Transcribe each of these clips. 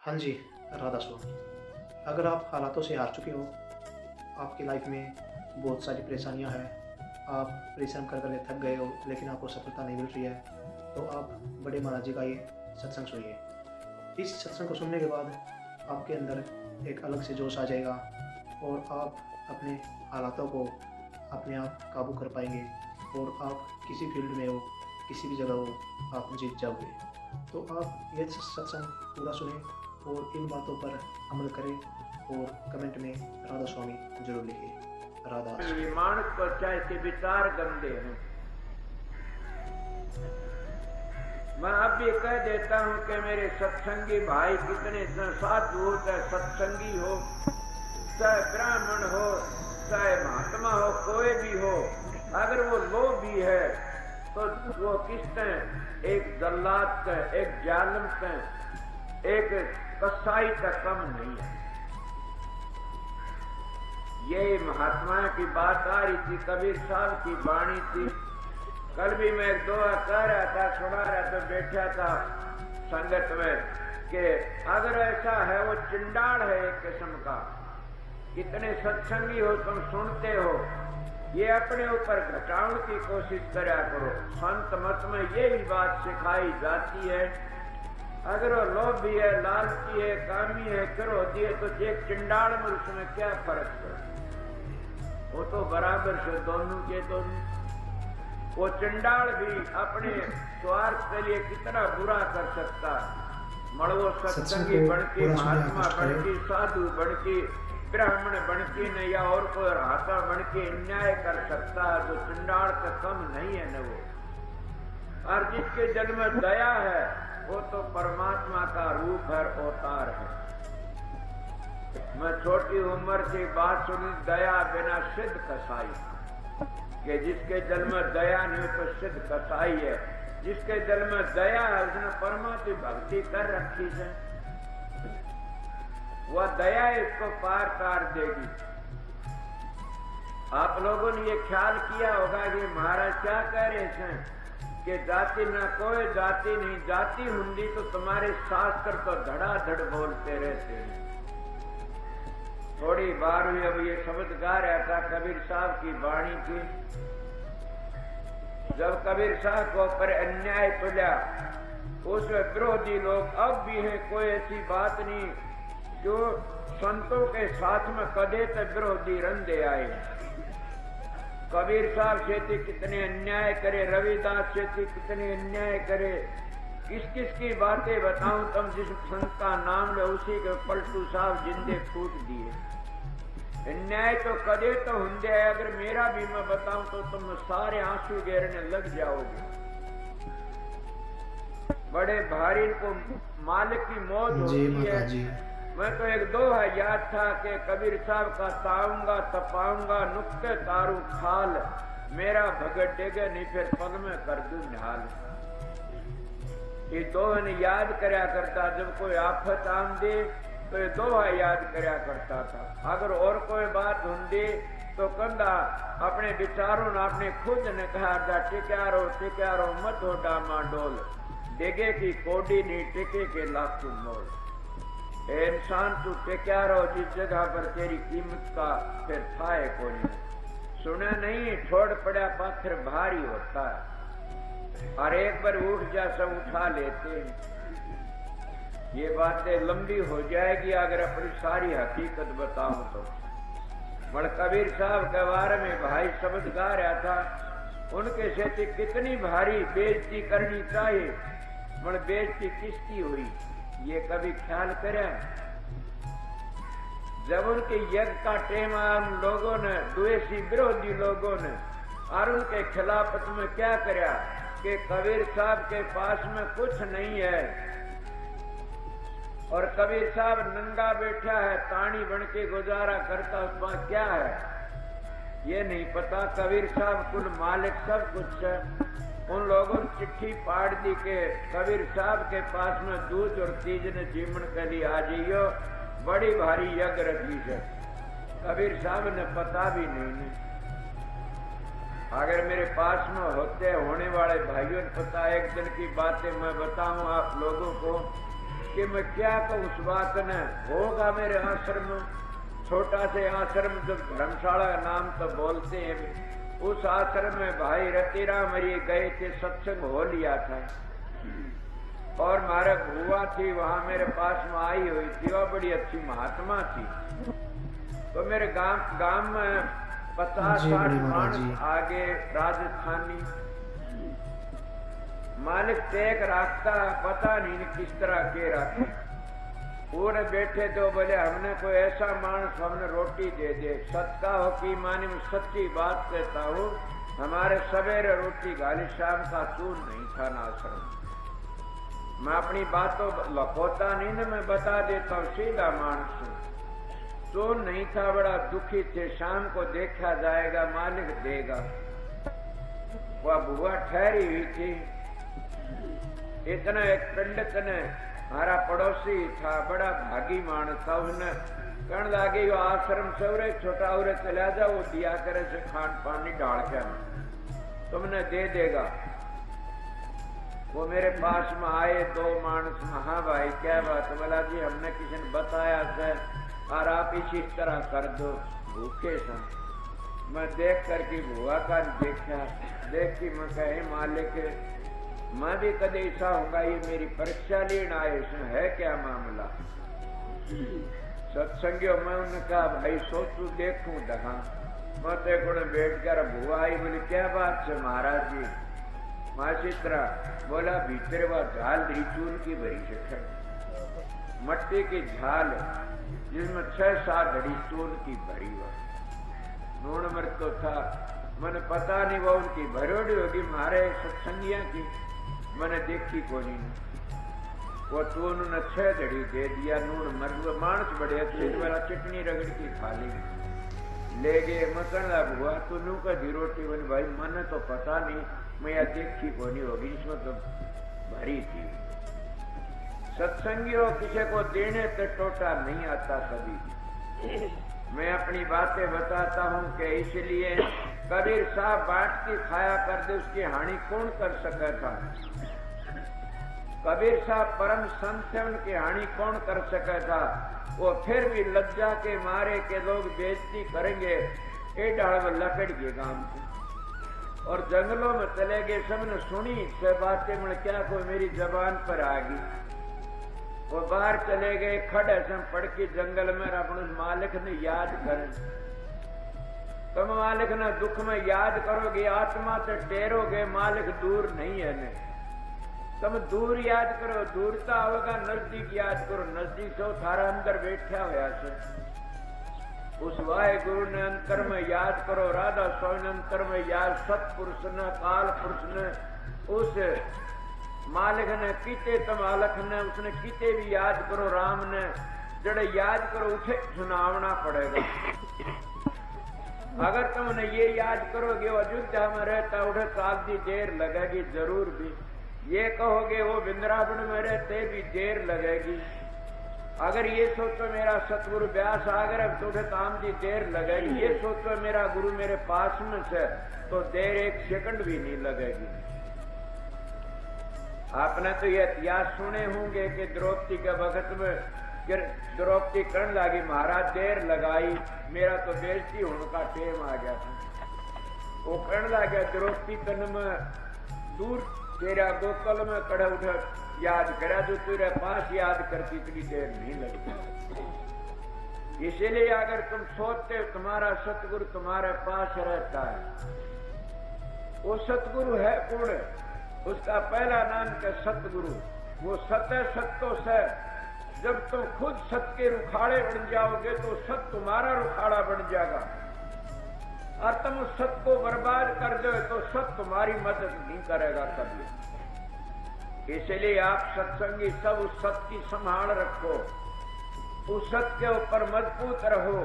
हाँ जी, राधा स्वामी। अगर आप हालातों से हार चुके हो, आपकी लाइफ में बहुत सारी परेशानियाँ हैं, आप परिश्रम कर कर थक गए हो लेकिन आपको सफलता नहीं मिल रही है, तो आप बड़े महाराज जी का ये सत्संग सुनिए। इस सत्संग को सुनने के बाद आपके अंदर एक अलग से जोश आ जाएगा और आप अपने हालातों को अपने आप काबू कर पाएँगे और आप किसी फील्ड में हो, किसी भी जगह हो, आप जीत जाओगे। तो आप ये सत्संग पूरा सुनें और इन बातों पर अमल करें और कमेंट में राधा स्वामी जरूर लिखिए। राधा स्वामी। ये मानस को चाहे के विचार गंदे हैं। मैं अब भी कह देता हूं कि मेरे सत्संगी भाई कितने साधु हो, चाहे सत्संगी हो, चाहे ब्राह्मण हो, चाहे महात्मा हो, कोई भी हो, अगर वो लोभी है तो वो किसने एक जल्लाद का, एक जालिम का, एक कसाई का कम नहीं है। ये महात्मा की बात आ रही थी, कबीर साहब की वाणी थी। कल भी मैं एक दोहा कह रहा था, सुना रहा था, बैठा था संगत में कि अगर ऐसा है वो चिंडाड़ है एक किस्म का। कितने सत्संगी हो तुम सुनते हो, ये अपने ऊपर घटाने की कोशिश करा करो। संत मत में यही बात सिखाई जाती है। अगर वो लोभी है, लालची है, कामी है, क्रोधी है, तो एक चिंडाड़ में उसमें क्या फर्क है? वो तो बराबर से दोनों के दोनों। वो चिंडाड़ भी अपने स्वार्थ के लिए कितना बुरा कर सकता। मड़वो सत्संगी बनके, महात्मा बनके, साधु बनके, ब्राह्मण बनके न या और कोई राता बनके अन्याय कर सकता है, तो चिंडाड़ का कम नहीं है न वो। और जिसके जन्म में दया है वो तो परमात्मा का रूप है, अवतार है। मैं छोटी उम्र से बात सुनी, दया बिना सिद्ध कसाई, कि जिसके जन्म में दया नहीं तो सिद्ध कसाई है। जिसके जन्म में दया है उसने परमात्मा भक्ति कर रखी है, वह दया इसको पार कर देगी। आप लोगों ने ये ख्याल किया होगा कि महाराज क्या कह रहे हैं कि जाति ना कोई जाति नहीं, जाति हुंदी तो तुम्हारे शास्त्र तो धड़ाधड़ बोलते रहते हैं। थोड़ी बार हुई, अब ये शब्द गा रहा था, कबीर साहब की वाणी थी। जब कबीर साहब को ऊपर अन्याय तुला, उस विरोधी लोग अब भी हैं, कोई ऐसी बात नहीं जो संतों के साथ में कदे तक विरोधी रंधे आए। कबीर साहब से कितने अन्याय करे, रविदास से कितने अन्याय करे। किस किस की बातें बताऊं, तुम जिस संत का नाम ले उसी के पलटू साहब जिंदे फूट दिए। अन्याय तो कदे तो होंगे, अगर मेरा भी मैं बताऊं तो तुम सारे आंसू गिरने लग जाओगे। बड़े भारी को मालिक की मौत होती है। मैं तो एक दोहा याद था कि कबीर साहब का ताऊंगा तपाऊंगा नुक्ते तारू खाल, मेरा भगत डेगे नहीं फिर पल में कर दूं निहाल। ये दोहा ने याद करया करता, जब कोई आफत आमदे तो ये दोहा याद करया करता था। अगर और कोई बात होंदी तो कंधा अपने विचारों ने अपने खुद ने कहा था, टिक्यारो मत हो डामा डोल, डेगे की कोडी नहीं टिके के लाखों मोल। इंसान तू टिक्यारो जिस जगह पर तेरी कीमत का फिर था है कोई। सुना नहीं, ठोड़ पड़ा पत्थर भारी होता है और एक बार उठ जा सब उठा लेते हैं। ये बातें लंबी हो जाएगी अगर अपनी सारी हकीकत बताऊं तो। बड़ कबीर साहब के बारे में भाई शब्द गा रहा था, उनके से कितनी भारी बेइज्जती करनी चाहिए। बड़ बेइज्जती किसकी हुई ये कभी ख्याल करें? जब उनके यज्ञ का टेम उन लोगों ने, द्वेषी विरोधी लोगों ने और उनके खिलाफत में क्या करा कि कबीर साहब के पास में कुछ नहीं है और कबीर साहब नंगा बैठा है, तानी बन के गुजारा करता, उसमें क्या है ये नहीं पता। कबीर साहब कुल मालिक सब कुछ है। उन लोगों ने चिट्ठी पाड़ दी के कबीर साहब के पास में दूध और तीज ने जीवन के लिए आ जाइयो, बड़ी भारी यज्ञ रखी है। कबीर साहब ने पता भी नहीं। अगर मेरे पास में होते होने वाले भाइयों ने पता, एक दिन की बातें मैं बताऊं आप लोगों को कि कि मैं क्या कहूँ उस बात ने। होगा मेरे आश्रम, छोटा से आश्रम, जो धर्मशाला का नाम तो बोलते हैं, उस आश्रम में भाई रतिराम हरि गए थे, सत्संग हो लिया था। और मारे बुआ थी वहां मेरे पास में आई हुई थी, वह बड़ी अच्छी महात्मा थी। तो मेरे गांव में 50-60 मानस आगे राजस्थानी मालिक टेक रखता, पता नहीं किस तरह के रखे। पूरे बैठे तो बोले हमने कोई ऐसा मानस हमने रोटी दे दे। सत्ता हो की मानी में सच्ची बात कहता हूँ, हमारे सवेरे रोटी गाली, शाम का चून नहीं था ना आश्रम। मैं अपनी बातों लखोता नहीं ना, मैं बता देता हूँ सीधा मानस। चून नहीं था, बड़ा दुखी थे। शाम को देखा जाएगा मालिक देगा। वह बुआ ठहरी हुई थी। इतना एक पंडित ने, हमारा पड़ोसी था, बड़ा भागी मानस था, उसने कहने लगे यो आश्रम से उरे छोटा उरे चला जाओ, वो दिया करे से खान पानी डाल के तुमने दे देगा। वो मेरे पास में आए 2 मानस। हाँ भाई क्या बात? बोला जी हमने किसी ने बताया था और आप इसी तरह कर दो। भूखे सा मैं देख करके बुआ का देखा, देख के मैं कहे मालिक मैं भी कदे ऐसा होगा, ये मेरी परीक्षा लेना आए, इसमें है क्या मामला? सत्संगियों मैं उन्होंने कहा भाई सोचू देखूं दखा। मैं देखो बैठ कर बुआ आई, बोली क्या बात है महाराज जी? माँ चित्रा बोला भीतर वह झाल चून की भरी से, मट्टी की झाल जिसमें 6-7 धड़ी चून की भरी हुआ। नून मर तो था, मैंने पता नहीं वो उनकी भरोड़ी होगी हमारे सत्संगिया की, मैंने देखी को नहीं। वो तो उन्होंने 6 धड़ी दे दिया। नून मर मानस बड़े अच्छे वाला चटनी रगड़ की खा ली, ले गए। मकन हुआ तो नू का दी रोटी बनी। भाई मैंने तो पता नहीं, मैं यह देखी को नहीं होगी, इसमें तो भरी थी। सत्संगियों किसी को देने से टोटा नहीं आता कभी। मैं अपनी बातें बताता हूँ कि इसलिए कबीर साहब बांट के खाया कर दे, उसकी हानि कौन कर सका था? कबीर साहब परम संत है, उनकी हानि कौन कर सका था? वो फिर भी लज्जा के मारे के लोग बेइज्जती करेंगे। ए डाल लकड़ के गांव से और जंगलों में चले गए। सबने सुनी से बातें, मैं क्या कोई मेरी जबान पर आ गई। वो बाहर चले गए, खड़े से पड़ के जंगल में अपने मालिक ने याद करें। तुम मालिक ने दुख में याद करोगे, आत्मा से टेरोगे, मालिक दूर नहीं है ने। तुम दूर याद करो, दूरता होगा, नजदीक याद करो, नजदीक से थारा अंदर बैठा होया से। उस वाहे गुरु ने अंतर में याद करो, राधा स्वामी अंतर में याद, सतपुरुष ने, काल पुरुष ने, उस मालिक ने कीते तमालक ने, उसने कीते भी याद करो, राम ने जड़े याद करो, उसे सुनावना पड़ेगा। अगर तुमने ये याद करोगे वो अयोध्या में रहता, उठे कागजी देर लगेगी जरूर भी। ये कहोगे वो वृंदावन में रहते भी देर लगेगी। अगर ये सोचो मेरा सतगुरु व्यास आगर अब तो काम की देर लगेगी, ये सोचो मेरा गुरु मेरे पास में से, तो देर 1 सेकंड भी नहीं लगेगी। आपने तो ये इतिहास सुने होंगे कि द्रौपदी के वक्त में द्रौपदी कहने लगी महाराज देर लगाई, मेरा तो बेइज्जती होने का टेम आ गया था। वो कहने लगा द्रौपदी तन में दूर तेरा गोकल में कड़ा उठा याद करा, जो तेरे पास याद करती इतनी देर नहीं लगती। इसीलिए अगर तुम सोचते हो तुम्हारा सतगुरु तुम्हारे पास रहता है, वो सतगुरु है कौन? उसका पहला नाम क्या? सतगुरु। वो सत्य सत्यों से जब तुम खुद सत्य के रुखाड़े बन जाओगे तो सत्य तुम्हारा रुखाड़ा बन जाएगा, और तुम उस सत्य को बर्बाद कर दो तो सत्य तुम्हारी मदद नहीं करेगा कभी। इसलिए आप सत्संगी सब उस सत्य की संभाल रखो, उस सत्य के ऊपर मजबूत रहो,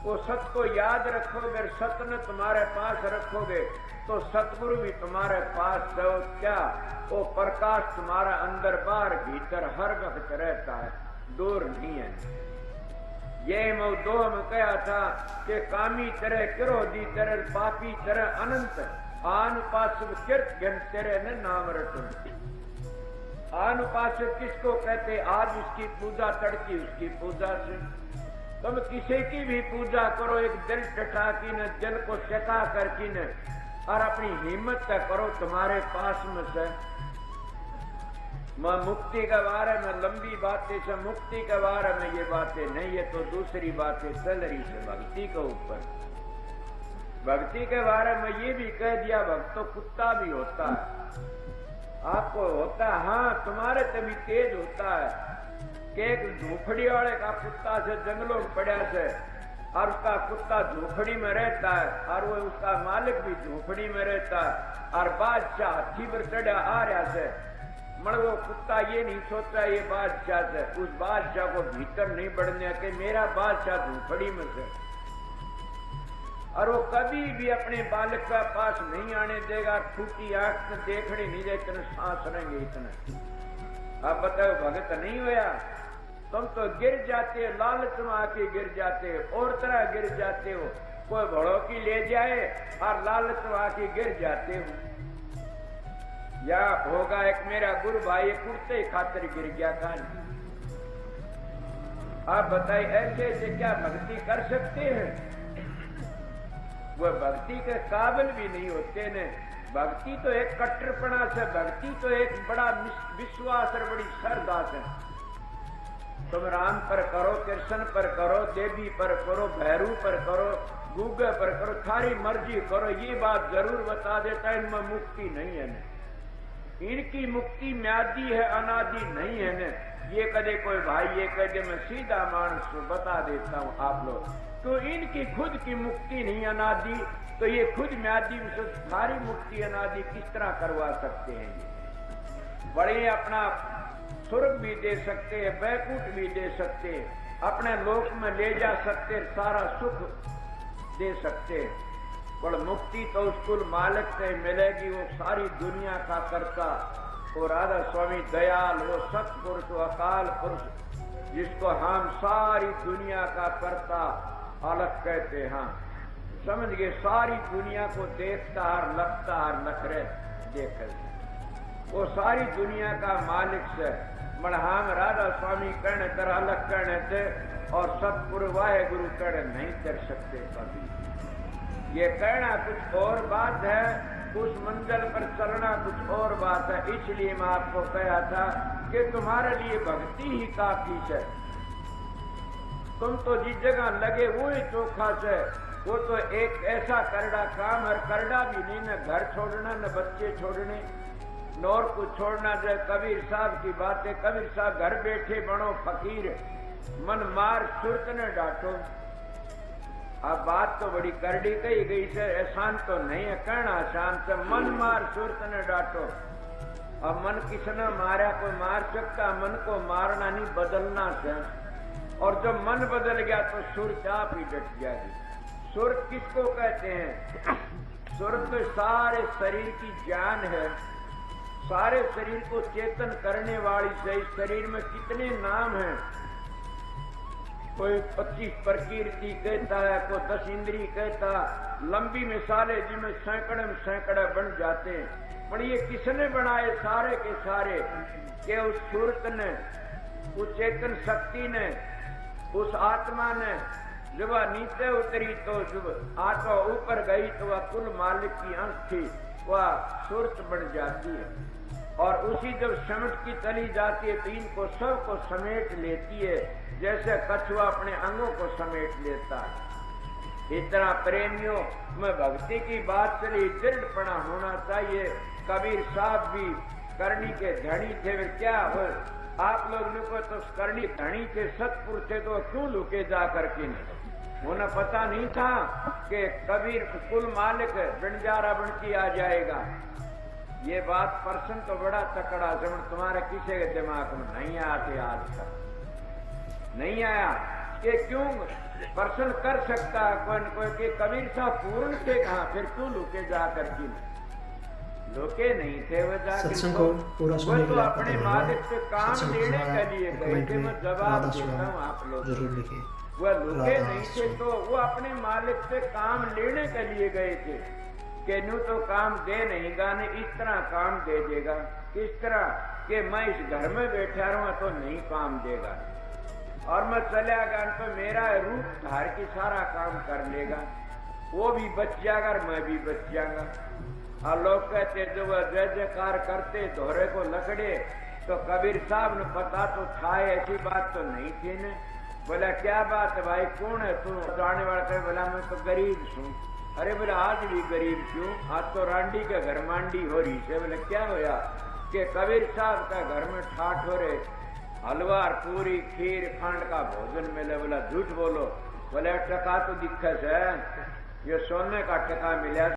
वो सत्य को याद रखोगे, सत्य ने तुम्हारे पास रखोगे तो सतगुरु भी तुम्हारे पास है। क्या वो प्रकाश तुम्हारा अंदर बाहर भीतर हर वक्त रहता है, दूर नहीं है। ये मौदोह में कहा था कि कामी तरह क्रोधी तरह पापी तरह अनंत आन पास किरत घन तेरे ने नाम रटन। अनुपासक किसको कहते? आज इसकी पूजा तड़की उसकी पूजा से। तुम किसी की भी पूजा करो एक दिल टटा की न, दिल को चका कर की न, और अपनी हिम्मत तक करो तुम्हारे पास में से। मैं मुक्ति के बारे में लंबी बातें से, मुक्ति के बारे में ये बातें नहीं, ये तो दूसरी बातें चल रही है भक्ति के ऊपर। भक्ति के बारे में ये भी कह दिया भक्त तो कुत्ता भी होता है, आपको होता है। हाँ, तुम्हारे तभी तेज होता है कि एक झोपड़ी वाले का कुत्ता से जंगलों में पड़ा से, और उसका कुत्ता झोपड़ी में रहता है, और वो उसका मालिक भी झोपड़ी में रहता है, और बादशाह हाथी पर चढ़ा आ रहा से, मगर वो कुत्ता ये नहीं सोचता ये बादशाह से, उस बादशाह को भीतर नहीं बढ़ने के मेरा बादशाह झोपड़ी में से, और वो कभी भी अपने बालक का पास नहीं आने देगा, फूटी आंख में देखने नहीं दे, इतने सांस रहेंगे इतने। अब बताओ भगत नहीं होया? तुम तो गिर जाते हो, लालच में आके गिर जाते हो, और तरह गिर जाते हो, कोई भड़ो की ले जाए और लालच में आके गिर जाते हो। या होगा एक मेरा गुरु भाई कुर्ते खातिर गिर गया कान। आप बताइए ऐसे से क्या भक्ति कर सकते हैं? वह भक्ति के काबिल भी नहीं होते ने। भक्ति तो एक कट्टरपना से, भक्ति तो एक बड़ा विश्वास और बड़ी श्रद्धा से। तुम राम पर करो, कृष्ण पर करो, देवी पर करो, भैरू पर करो, गूगे पर करो, थारी मर्जी करो, ये बात जरूर बता देता है इनमें मुक्ति नहीं है न, इनकी मुक्ति म्यादी है, अनादि नहीं है न। ये कदे कोई भाई ये कदे मैं सीधा मानस बता देता हूं आप लोग, तो इनकी खुद की मुक्ति नहीं अनादि, तो ये खुद म्यादी से सारी मुक्ति अनादि किस तरह करवा सकते हैं? ये बड़े अपना स्वर्ग भी दे सकते हैं, बैकुंठ भी दे सकते हैं, अपने लोक में ले जा सकते, सारा सुख दे सकते। पर मुक्ति तो उस कुल मालिक से मिलेगी, वो सारी दुनिया का करता, वो राधा स्वामी दयाल, वो सतपुरुष, वो अकाल पुरुष, जिसको हम सारी दुनिया का करता अलग कहते हैं। समझ गए? सारी दुनिया को देखता और लगता और नखरे देख, वो सारी दुनिया का मालिक से। मगर हम राधा स्वामी कहने तरह अलग कहने थे, और सतपुरुष वाहे गुरु कहने नहीं कर सकते कभी। ये कहना कुछ और बात है, उस मंजिल पर चलना कुछ और बात है। इसलिए मैं आपको कहा था कि तुम्हारे लिए भक्ति ही काफी है। तुम तो जिस जगह लगे वो ही चोखा से, वो तो एक ऐसा करड़ा काम है, करड़ा भी नहीं, न घर छोड़ना न बच्चे छोड़ने न और कुछ छोड़ना। जो कबीर साहब की बातें, कबीर साहब घर बैठे बनो फकीर, मन मार सुरत न डांटो। अब बात तो बड़ी करड़ी कही गई से, आसान तो नहीं है कहना, आसान से मन मार सुरत न डांटो। अब मन किसने मारा? कोई मार सकता? मन को मारना नहीं, बदलना से। और जब मन बदल गया तो सुरत आप ही डट जाएगी। सुरत किसको कहते हैं? सुरत तो सारे शरीर की जान है, सारे शरीर को चेतन करने वाली से। इस शरीर में कितने नाम हैं, कोई 25 प्रकृति कहता है, कोई 10 इंद्री कहता, लंबी मिसालें जिनमें सैकड़े में सैकड़े बन जाते हैं। पर ये किसने बनाए? सारे के सारे के उस सूरत ने, उस चेतन शक्ति ने, उस आत्मा ने। जब वह नीचे उतरी तो जब आत्मा ऊपर गई तो वह कुल मालिक की अंश थी, वह सूरत बन जाती है। और उसी जब समेट की चली जाती है तो इनको सबको समेट लेती है, जैसे कछुआ अपने अंगों को समेट लेता है। इतना प्रेमियों में भक्ति की बात चली, दृढ़पना होना चाहिए। कबीर साहब भी करनी के धनी थे, फिर क्या हो? आप लोग लुको तो करनी धनी थे, सतपुरुष थे, तो क्यों लुके जा करके? उन्हें पता नहीं था कि कबीर कुल मालिक बंजारा बनती आ जाएगा। ये बात पर्सन तो बड़ा तकड़ा समझ, तुम्हारे किसी के दिमाग में नहीं आते, आज तक नहीं आया कि क्यों पर्सन कर सकता है कोई न कोई। कि कबीर साहब पूर्ण थे कहा, फिर क्यों लुके जाकर की? लुके नहीं थे, वो जाकर तो अपने मालिक से काम लेने के लिए गए थे। मैं जवाब देता हूँ आप लोग, वह लुके नहीं थे, तो वो अपने मालिक से काम लेने के लिए गए थे कि नू तो काम दे नहीं गाने, इस तरह काम दे देगा। किस तरह? कि मैं इस घर में बैठा रहूं तो नहीं काम देगा, और मैं चला गया तो मेरा रूप धार की सारा काम कर लेगा, वो भी बच जाएगा और मैं भी बच जाऊंगा। और लोग कहते जो वह जय जयकार करते दोहरे को लकड़े, तो कबीर साहब ने पता तो था, ऐसी बात तो नहीं थी ने। बोला क्या बात है भाई, कौन है तू? जाने वाला कहे बोला मैं तो गरीब हूँ। अरे बोला आज भी गरीब क्यों? आज तो रांडी के घर मांडी हो रही है। बोले क्या होया? कि कबीर साहब का घर में ठाठ हो रहे, हलवा पूरी खीर खंड का भोजन मिले। बोला झूठ बोलो। बोले टका तो दिक्कत है, ये सोने का टका मिला।